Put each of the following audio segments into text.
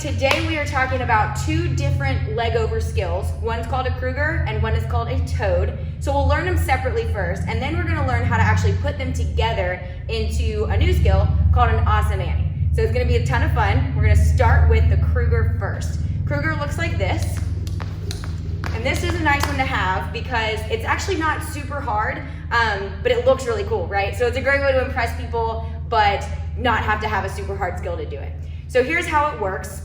today we are talking about two different leg over skills. One's called a Krueger and one is called a toad. So we'll learn them separately first, and then we're gonna learn how to actually put them together into a new skill called an awesome Annie. So it's gonna be a ton of fun. We're gonna start with the Krueger first. Krueger looks like this. And this is a nice one to have because it's actually not super hard, but it looks really cool, right? So it's a great way to impress people, but not have to have a super hard skill to do it. So here's how it works.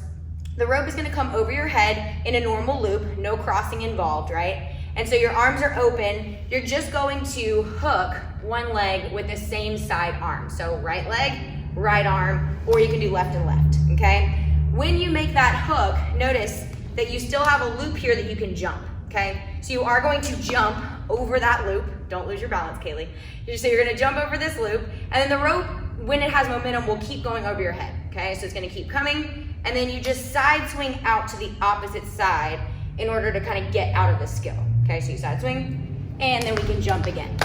The rope is gonna come over your head in a normal loop, no crossing involved, right? And so your arms are open. You're just going to hook one leg with the same side arm. So right leg, right arm, or you can do left and left, okay? When you make that hook, notice that you still have a loop here that you can jump, okay? So you are going to jump over that loop. Don't lose your balance, Kaylee. So you're gonna jump over this loop, and then the rope, when it has momentum, will keep going over your head, okay? So it's gonna keep coming, and then you just side swing out to the opposite side in order to kind of get out of the skill, okay? So you side swing, and then we can jump again.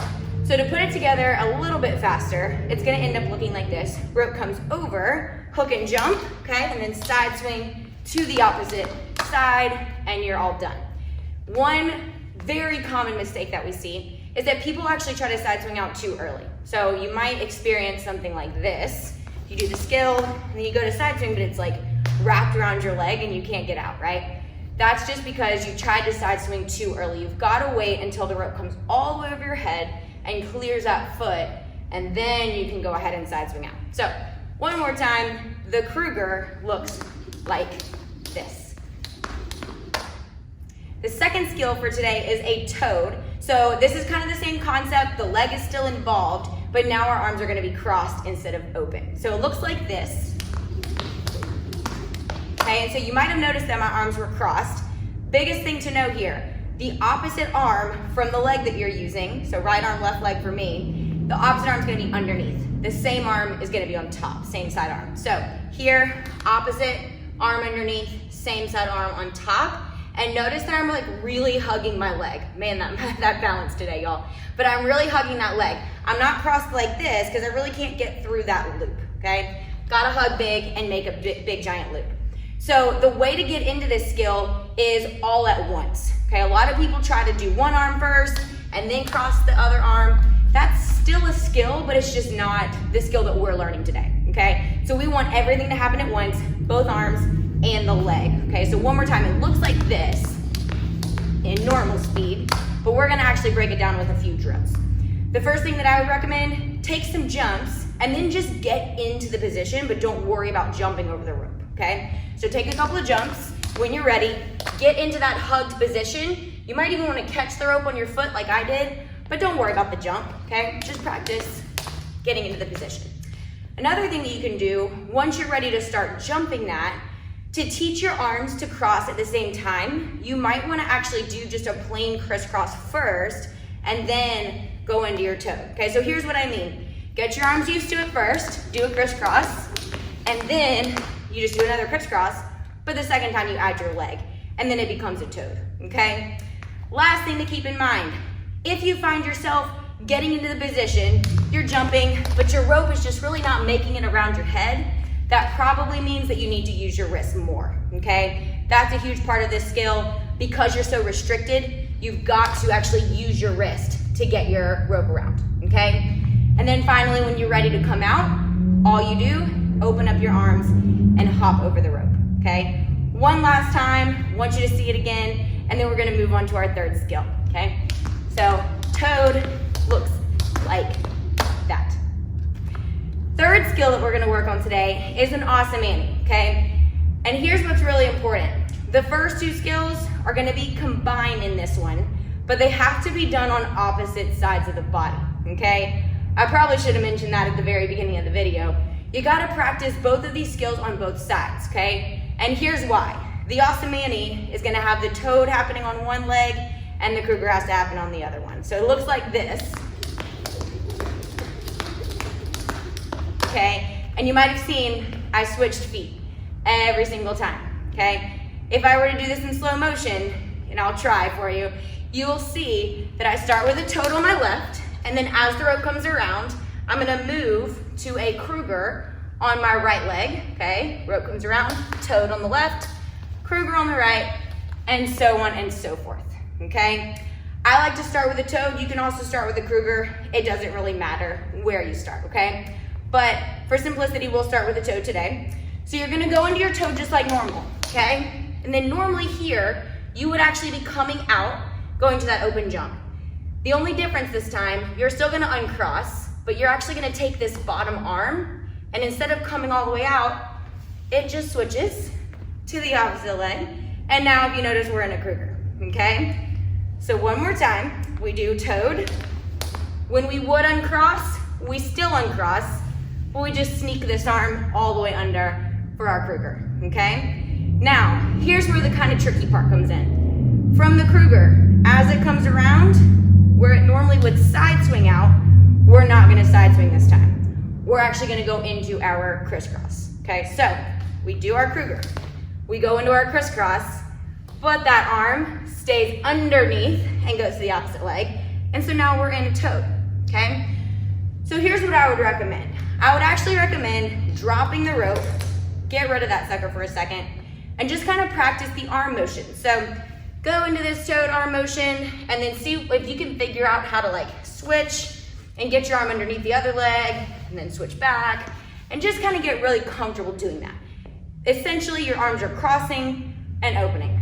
So to put it together a little bit faster, it's gonna end up looking like this. Rope comes over, hook and jump, okay? And then side swing to the opposite side, and you're all done. One very common mistake that we see is that people actually try to side swing out too early. So you might experience something like this. You do the skill, and then you go to side swing, but it's like wrapped around your leg and you can't get out, right? That's just because you tried to side swing too early. You've gotta wait until the rope comes all the way over your head and clears that foot, and then you can go ahead and side swing out. So one more time, the Krueger looks like this. The second skill for today is a toad. So this is kind of the same concept. The leg is still involved, but now our arms are gonna be crossed instead of open. So it looks like this. Okay, and so you might have noticed that my arms were crossed. Biggest thing to know here, the opposite arm from the leg that you're using, so right arm, left leg for me, the opposite arm is gonna be underneath. The same arm is gonna be on top, same side arm. So here, opposite arm underneath, same side arm on top. And notice that I'm like really hugging my leg. Man, that balance today, y'all. But I'm really hugging that leg. I'm not crossed like this because I really can't get through that loop, okay? Gotta hug big and make a big giant loop. So the way to get into this skill is all at once, okay? A lot of people try to do one arm first and then cross the other arm. That's still a skill, but it's just not the skill that we're learning today, okay? So we want everything to happen at once, both arms and the leg, okay? So one more time, it looks like this in normal speed, but we're gonna actually break it down with a few drills. The first thing that I would recommend, take some jumps and then just get into the position, but don't worry about jumping over the rope, okay? So take a couple of jumps. When you're ready, get into that hugged position. You might even wanna catch the rope on your foot like I did, but don't worry about the jump, okay? Just practice getting into the position. Another thing that you can do, once you're ready to start jumping that, to teach your arms to cross at the same time, you might wanna actually do just a plain crisscross first and then go into your toe. Okay, so here's what I mean. Get your arms used to it first, do a crisscross, and then you just do another crisscross, but the second time you add your leg, and then it becomes a toad, okay? Last thing to keep in mind, if you find yourself getting into the position, you're jumping, but your rope is just really not making it around your head, that probably means that you need to use your wrists more, okay? That's a huge part of this skill. Because you're so restricted, you've got to actually use your wrist to get your rope around, okay? And then finally, when you're ready to come out, all you do, open up your arms and hop over the rope, okay? One last time, want you to see it again, and then we're gonna move on to our third skill, okay? So, toad looks like that. Third skill that we're gonna work on today is an awesome Annie, okay? And here's what's really important. The first two skills are gonna be combined in this one, but they have to be done on opposite sides of the body, okay? I probably should have mentioned that at the very beginning of the video. You gotta practice both of these skills on both sides, okay? And here's why. The awesome Annie is gonna have the toad happening on one leg and the Krueger has to happen on the other one. So it looks like this. Okay, and you might have seen I switched feet every single time, okay? If I were to do this in slow motion, and I'll try for you, you will see that I start with a toad on my left, and then as the rope comes around, I'm gonna move to a Krueger on my right leg, okay? Rope comes around, toad on the left, Krueger on the right, and so on and so forth, okay? I like to start with a toad. You can also start with a Krueger. It doesn't really matter where you start, okay? But for simplicity, we'll start with a toad today. So you're gonna go into your toad just like normal, okay? And then normally here, you would actually be coming out, going to that open jump. The only difference this time, you're still gonna uncross, but you're actually gonna take this bottom arm, and instead of coming all the way out, it just switches to the opposite leg. And now if you notice, we're in a Krueger, okay? So one more time, we do toad. When we would uncross, we still uncross, but we just sneak this arm all the way under for our Krueger, okay? Now, here's where the kind of tricky part comes in. From the Krueger, as it comes around, where it normally would side swing out, we're not gonna side swing this time. We're actually gonna go into our crisscross, okay? So, we do our Krueger. We go into our crisscross, but that arm stays underneath and goes to the opposite leg. And so now we're in a toad, okay? So here's what I would recommend. I would actually recommend dropping the rope, get rid of that sucker for a second, and just kind of practice the arm motion. So go into this toad arm motion and then see if you can figure out how to like switch and get your arm underneath the other leg and then switch back and just kind of get really comfortable doing that. Essentially, your arms are crossing and opening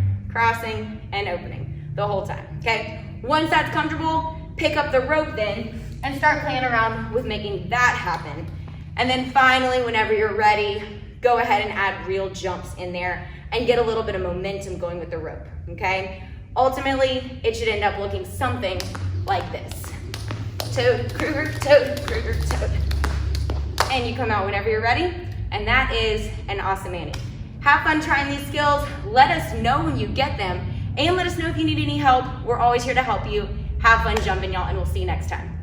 the whole time, okay? Once that's comfortable, pick up the rope then and start playing around with making that happen. And then finally, whenever you're ready, go ahead and add real jumps in there and get a little bit of momentum going with the rope, okay? Ultimately, it should end up looking something like this. Toad, Krueger, toad, Krueger, toad. And you come out whenever you're ready, and that is an awesome Annie. Have fun trying these skills. Let us know when you get them, and let us know if you need any help. We're always here to help you. Have fun jumping, y'all, and we'll see you next time.